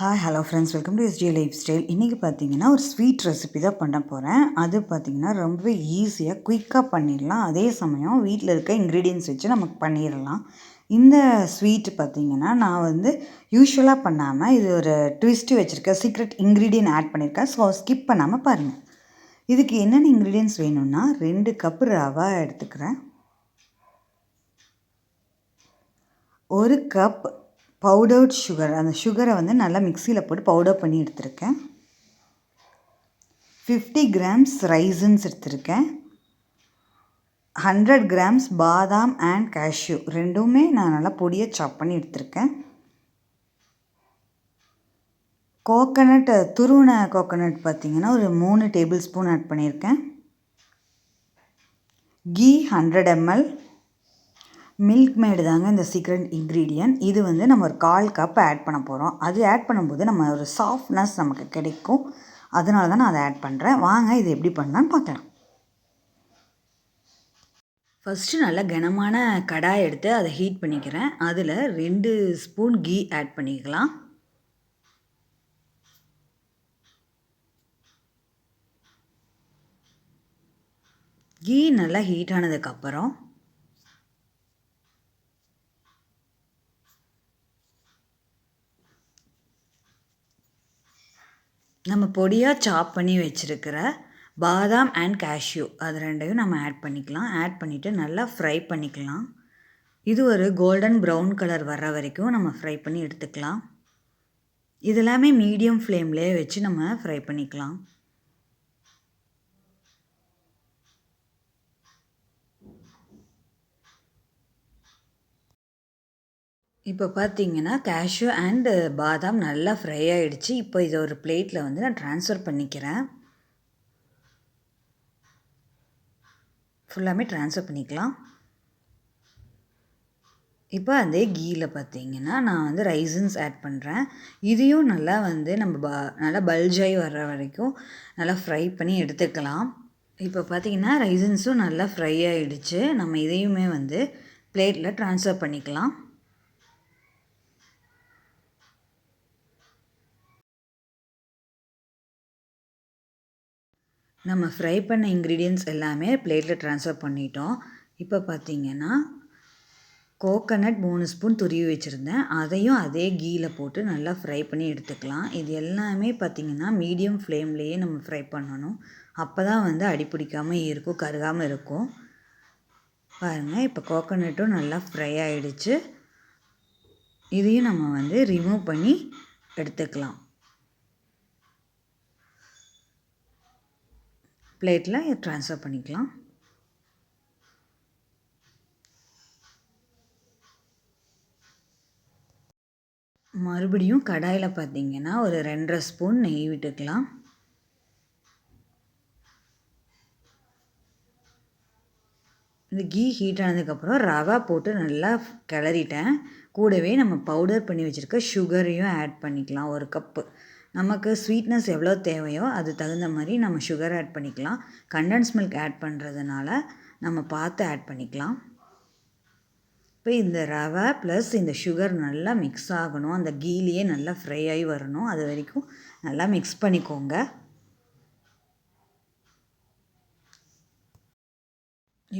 Hi hello friends, welcome to SG life style. இன்றைக்கி பார்த்தீங்கன்னா ஒரு ஸ்வீட் ரெசிபி தான் பண்ண போகிறேன். அது பார்த்திங்கன்னா ரொம்பவே ஈஸியாக குயிக்காக பண்ணிடலாம். அதே சமயம் வீட்டில் இருக்க இன்க்ரீடியன்ஸ் வச்சு நமக்கு பண்ணிடலாம். இந்த ஸ்வீட் பார்த்திங்கன்னா நான் யூஸ்வலாக பண்ணாமல் இது ஒரு ட்விஸ்ட்டு வச்சுருக்கேன், சீக்ரெட் இன்க்ரீடியன்ட் ஆட் பண்ணியிருக்கேன். ஸோ ஸ்கிப் பண்ணாமல் பாருங்கள். இதுக்கு என்னென்ன இன்க்ரீடியன்ஸ் வேணும்னா 2 கப்பு ரவா எடுத்துக்கிறேன், 1 கப் பவுடர்ட் சுகர், அந்த சுகரை நல்லா மிக்சியில் போட்டு பவுடர் பண்ணி எடுத்திருக்கேன். 50 கிராம்ஸ் ரைசன்ஸ் எடுத்திருக்கேன். 100 கிராம்ஸ் பாதாம் அண்ட் கேஷ்யூ ரெண்டுமே நான் நல்லா பொடியாக சாப் பண்ணி எடுத்திருக்கேன். கோகனட், துருவின கோகனட் பார்த்திங்கன்னா ஒரு 3 டேபிள் ஸ்பூன் ஆட் பண்ணியிருக்கேன். கீ 100 ml. மில்க்மேடு தாங்க இந்த சீக்ரெட் இன்க்ரீடியன்ட். இது நம்ம ஒரு 1/4 கப் ஆட் பண்ண போகிறோம். அது ஆட் பண்ணும்போது நம்ம ஒரு சாஃப்ட்னஸ் நமக்கு கிடைக்கும். அதனால தான் நான் அதை ஆட் பண்ணுறேன். வாங்க இது எப்படி பண்ணலான்னு பார்க்கலாம். ஃபஸ்ட்டு நல்லா கனமான கடாய் எடுத்து அதை ஹீட் பண்ணிக்கிறேன். அதில் 2 ஸ்பூன் கீ ஆட் பண்ணிக்கலாம். கீ நல்லா ஹீட் ஆனதுக்கப்புறம் நம்ம பொடியாக சாப் பண்ணி வச்சுருக்கிற பாதாம் அண்ட் கேஷ்யூ அது ரெண்டையும் நம்ம ஆட் பண்ணிக்கலாம். ஆட் பண்ணிவிட்டு நல்லா ஃப்ரை பண்ணிக்கலாம். இது ஒரு கோல்டன் ப்ரௌன் கலர் வர்ற வரைக்கும் நம்ம ஃப்ரை பண்ணி எடுத்துக்கலாம். இதெல்லாமே மீடியம் ஃப்ளேம்லேயே வச்சு நம்ம ஃப்ரை பண்ணிக்கலாம். இப்போ பார்த்தீங்கன்னா கேஷ்யூ அண்டு பாதாம் நல்லா ஃப்ரை ஆகிடுச்சு. இப்போ இதை ஒரு பிளேட்டில் நான் ட்ரான்ஸ்ஃபர் பண்ணிக்கிறேன். ஃபுல்லாமே ட்ரான்ஸ்ஃபர் பண்ணிக்கலாம். இப்போ அதே கீயில் பார்த்தீங்கன்னா நான் ரைசின்ஸ் ஆட் பண்ணுறேன். இதையும் நல்லா நம்ம நல்லா பல்ஜாகி வர்ற வரைக்கும் நல்லா ஃப்ரை பண்ணி எடுத்துக்கலாம். இப்போ பார்த்தீங்கன்னா ரைசின்ஸும் நல்லா ஃப்ரை ஆகிடுச்சு. நம்ம இதையுமே பிளேட்டில் ட்ரான்ஸ்ஃபர் பண்ணிக்கலாம். நம்ம ஃப்ரை பண்ண இன்க்ரீடியன்ட்ஸ் எல்லாமே பிளேட்டில் ட்ரான்ஸ்ஃபர் பண்ணிட்டோம். இப்போ பார்த்திங்கன்னா கோகனட் 3 ஸ்பூன் துருவி வச்சுருந்தேன். அதையும் அதே கீயில் போட்டு நல்லா ஃப்ரை பண்ணி எடுத்துக்கலாம். இது எல்லாமே பார்த்திங்கன்னா மீடியம் ஃப்ளேம்லேயே நம்ம ஃப்ரை பண்ணணும். அப்போ தான் அடி பிடிக்காமல் இருக்கும், கருகாமல் இருக்கும். பாருங்கள், இப்போ கோகனட்டும் நல்லா ஃப்ரை ஆகிடுச்சு. இதையும் நம்ம ரிமூவ் பண்ணி எடுத்துக்கலாம். பிளேட்டில் ட்ரான்ஸ்ஃபர் பண்ணிக்கலாம். மறுபடியும் கடாயில் பார்த்திங்கன்னா ஒரு 2.5 ஸ்பூன் நெய் விட்டுக்கலாம். இந்த கீ ஹீட் ஆனதுக்கப்புறம் ரவா போட்டு நல்லா கிளறிட்டேன். கூடவே நம்ம பவுடர் பண்ணி வச்சுருக்க சுகரையும் ஆட் பண்ணிக்கலாம். 1 கப்பு. நமக்கு ஸ்வீட்னஸ் எவ்வளோ தேவையோ அது தகுந்த மாதிரி நம்ம சுகர் ஆட் பண்ணிக்கலாம். கண்டென்ஸ் மில்க் ஆட் பண்ணுறதுனால நம்ம பார்த்து ஆட் பண்ணிக்கலாம். இப்போ இந்த ரவை ப்ளஸ் இந்த சுகர் நல்லா மிக்ஸ் ஆகணும். அந்த கீலேயே நல்லா ஃப்ரை ஆகி வரணும். அது வரைக்கும் நல்லா மிக்ஸ் பண்ணிக்கோங்க.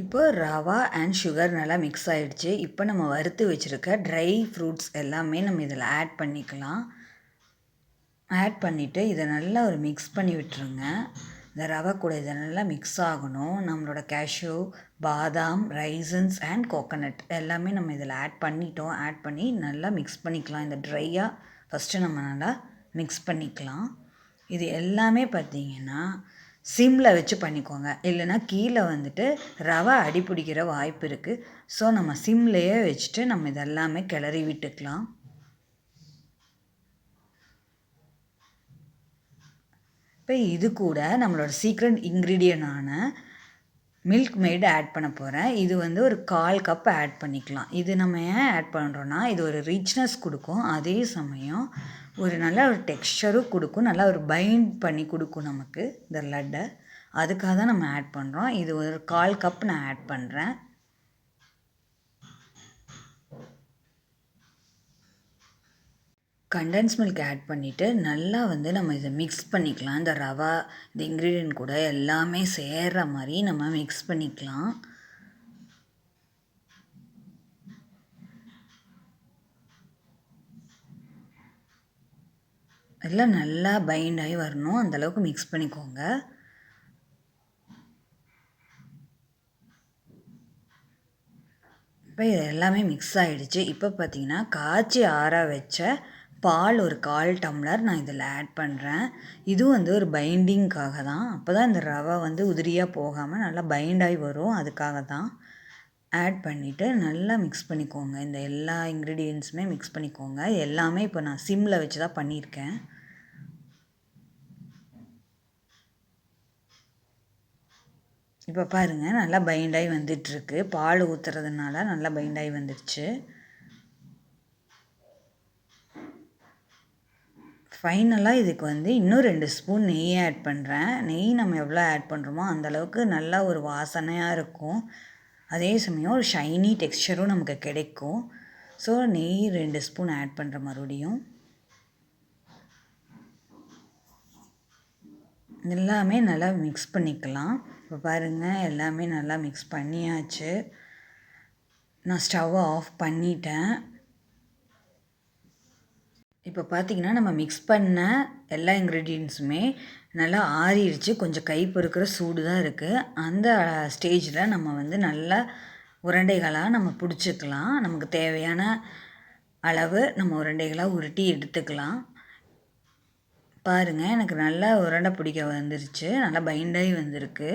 இப்போ ரவா அண்ட் சுகர் நல்லா மிக்ஸ் ஆகிடுச்சு. இப்போ நம்ம வறுத்து வச்சுருக்க ட்ரை ஃப்ரூட்ஸ் எல்லாமே நம்ம இதில் ஆட் பண்ணிக்கலாம். ஆட் பண்ணிவிட்டு இதை நல்லா ஒரு மிக்ஸ் பண்ணி விட்டுருங்க. இந்த ரவை கூட இதை நல்லா மிக்ஸ் ஆகணும். நம்மளோட கேஷ்யூ, பாதாம், ரைசன்ஸ் அண்ட் கோகனட் எல்லாமே நம்ம இதில் ஆட் பண்ணிட்டோம். ஆட் பண்ணி நல்லா மிக்ஸ் பண்ணிக்கலாம். இந்த ட்ரையாக ஃபஸ்ட்டு நம்ம நல்லா மிக்ஸ் பண்ணிக்கலாம். இது எல்லாமே பார்த்திங்கன்னா சிம்மில் வச்சு பண்ணிக்கோங்க. இல்லைன்னா கீழே ரவை அடி பிடிக்கிற வாய்ப்பு இருக்குது. ஸோ நம்ம சிம்லேயே வச்சுட்டு நம்ம இதெல்லாமே கிளறி விட்டுக்கலாம். இப்போ இது கூட நம்மளோட சீக்ரெட் இன்க்ரீடியண்டான மில்க்மெய்டு ஆட் பண்ண போகிறேன். இது ஒரு 1/4 கப் ஆட் பண்ணிக்கலாம். இது நம்ம ஏன் ஆட் பண்ணுறோன்னா இது ஒரு ரிச்னஸ் கொடுக்கும். அதே சமயம் ஒரு நல்ல ஒரு டெக்ஸ்சரும் கொடுக்கும். நல்லா ஒரு பைண்ட் பண்ணி கொடுக்கும் நமக்கு இந்த லட்டை. அதுக்காக தான் நம்ம ஆட் பண்ணுறோம். இது ஒரு 1/4 கப் நான் ஆட் பண்ணுறேன். கண்டென்ஸ் மில்க் ஆட் பண்ணிவிட்டு நல்லா வந்து நம்ம இதை மிக்ஸ் பண்ணிக்கலாம். இந்த ரவா இந்த இன்க்ரீடியன்ட் கூட எல்லாமே சேர்கிற மாதிரி நம்ம மிக்ஸ் பண்ணிக்கலாம். எல்லாம் நல்லா பைண்ட் ஆகி வரணும், அந்தளவுக்கு மிக்ஸ் பண்ணிக்கோங்க. இப்போ இது எல்லாமே மிக்ஸ் ஆகிடுச்சு. இப்போ பார்த்திங்கன்னா காய்ச்சி ஆற வச்ச பால் ஒரு 1/4 டம்ளர் நான் இதில் ஆட் பண்ணுறேன். இதுவும் வந்து ஒரு பைண்டிங்காக தான். அப்போ தான் இந்த ரவை வந்து உதிரியாக போகாமல் நல்லா பைண்டாகி வரும், அதுக்காக தான். ஆட் பண்ணிவிட்டு நல்லா மிக்ஸ் பண்ணிக்கோங்க. இந்த எல்லா இன்க்ரீடியன்ஸுமே மிக்ஸ் பண்ணிக்கோங்க. எல்லாமே இப்போ நான் சிம்மில் வச்சு தான் பண்ணியிருக்கேன். இப்போ பாருங்கள், நல்லா பைண்டாகி வந்துட்டுருக்கு. பால் ஊற்றுறதுனால நல்லா பைண்டாகி வந்துடுச்சு. ஃபைனலாக இதுக்கு வந்து இன்னும் 2 ஸ்பூன் நெய் ஆட் பண்ணுறேன். நெய் நம்ம எவ்வளோ ஆட் பண்ணுறோமோ அந்தளவுக்கு நல்லா ஒரு வாசனையாக இருக்கும். அதே சமயம் ஒரு ஷைனி டெக்ஸ்சரும் நமக்கு கிடைக்கும். ஸோ நெய் 2 ஸ்பூன் ஆட் பண்ணுற மறுபடியும். எல்லாமே நல்லா மிக்ஸ் பண்ணிக்கலாம். இப்போ பாருங்கள், எல்லாமே நல்லா மிக்ஸ் பண்ணியாச்சு. நான் ஸ்டவ்வை ஆஃப் பண்ணிட்டேன். இப்போ பார்த்திங்கன்னா நம்ம மிக்ஸ் பண்ண எல்லா இன்க்ரீடியன்ஸுமே நல்லா ஆறிடுச்சு. கொஞ்சம் கை பொறுக்கிற சூடு தான் இருக்குது. அந்த ஸ்டேஜில் நம்ம வந்து நல்லா உருண்டைகளாக நம்ம பிடிச்சிக்கலாம். நமக்கு தேவையான அளவு நம்ம உருண்டைகளாக உருட்டி எடுத்துக்கலாம். பாருங்கள், எனக்கு நல்லா உருண்டை பிடிக்க வந்துருச்சு, நல்லா பைண்டாகி வந்திருக்கு.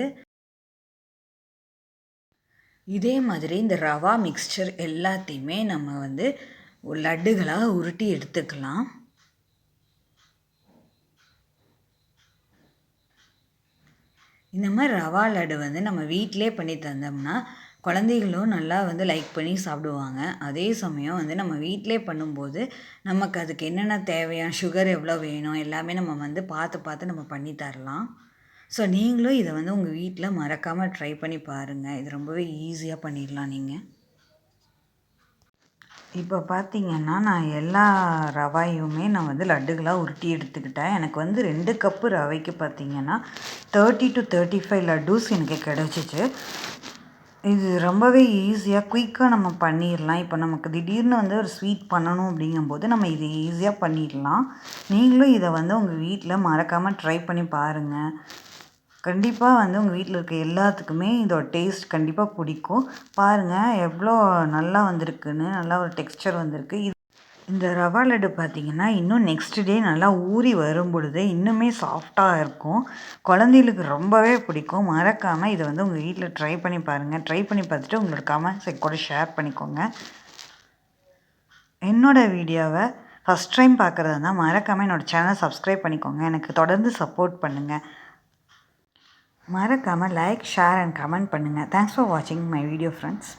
இதே மாதிரி இந்த ரவா மிக்ஸ்சர் எல்லாத்தையுமே நம்ம வந்து லட்டுகளாக உருட்டி எடுத்துக்கலாம். இந்த மாதிரி ரவா லட்டு வந்து நம்ம வீட்டிலே பண்ணி தந்தோம்னா குழந்தைகளும் நல்லா வந்து லைக் பண்ணி சாப்பிடுவாங்க. அதே சமயம் வந்து நம்ம வீட்டிலே பண்ணும்போது நமக்கு அதுக்கு என்னென்ன தேவையான சுகர் எவ்வளோ வேணும் எல்லாமே நம்ம வந்து பார்த்து நம்ம பண்ணி தரலாம். ஸோ நீங்களும் இதை வந்து உங்கள் வீட்டில் மறக்காமல் ட்ரை பண்ணி பாருங்கள். இது ரொம்பவே ஈஸியாக பண்ணிடலாம் நீங்கள். இப்போ பார்த்திங்கன்னா நான் எல்லா ரவையுமே நான் வந்து லட்டுகளாக உருட்டி எடுத்துக்கிட்டேன். எனக்கு வந்து 2 கப்பு ரவைக்கு பார்த்திங்கன்னா 30 to 35 லட்டூஸ் எனக்கு கிடச்சிச்சு. இது ரொம்பவே ஈஸியாக குயிக்காக நம்ம பண்ணிடலாம். இப்போ நமக்கு திடீர்னு வந்து ஒரு ஸ்வீட் பண்ணணும் அப்படிங்கும்போது நம்ம இதை ஈஸியாக பண்ணிடலாம். நீங்களும் இதை வந்து உங்கள் வீட்டில் மறக்காமல் ட்ரை பண்ணி பாருங்கள். கண்டிப்பாக வந்து உங்கள் வீட்டில் இருக்க எல்லாத்துக்குமே இதோட டேஸ்ட் கண்டிப்பாக பிடிக்கும். பாருங்கள் எவ்வளோ நல்லா வந்திருக்குன்னு, நல்லா ஒரு டெக்ஸ்சர் வந்திருக்கு. இந்த ரவா லட்டு பார்த்திங்கன்னா இன்னும் நெக்ஸ்ட் டே நல்லா ஊறி வரும் பொழுது இன்னுமே சாஃப்டாக இருக்கும். குழந்தைகளுக்கு ரொம்பவே பிடிக்கும். மறக்காமல் இதை வந்து உங்கள் வீட்டில் ட்ரை பண்ணி பாருங்கள். ட்ரை பண்ணி பார்த்துட்டு உங்களோட கமெண்ட்ஸை கூட ஷேர் பண்ணிக்கோங்க. என்னோடய வீடியோவை ஃபஸ்ட் டைம் பார்க்குறதா இருந்தால் மறக்காமல் என்னோடய சேனலை சப்ஸ்கிரைப் பண்ணிக்கோங்க. எனக்கு தொடர்ந்து சப்போர்ட் பண்ணுங்கள். மறக்காமல் லைக், ஷேர் அண்ட் கமெண்ட் பண்ணுங்கள். தேங்க்ஸ் ஃபார் வாட்சிங் மை வீடியோ ஃப்ரெண்ட்ஸ்.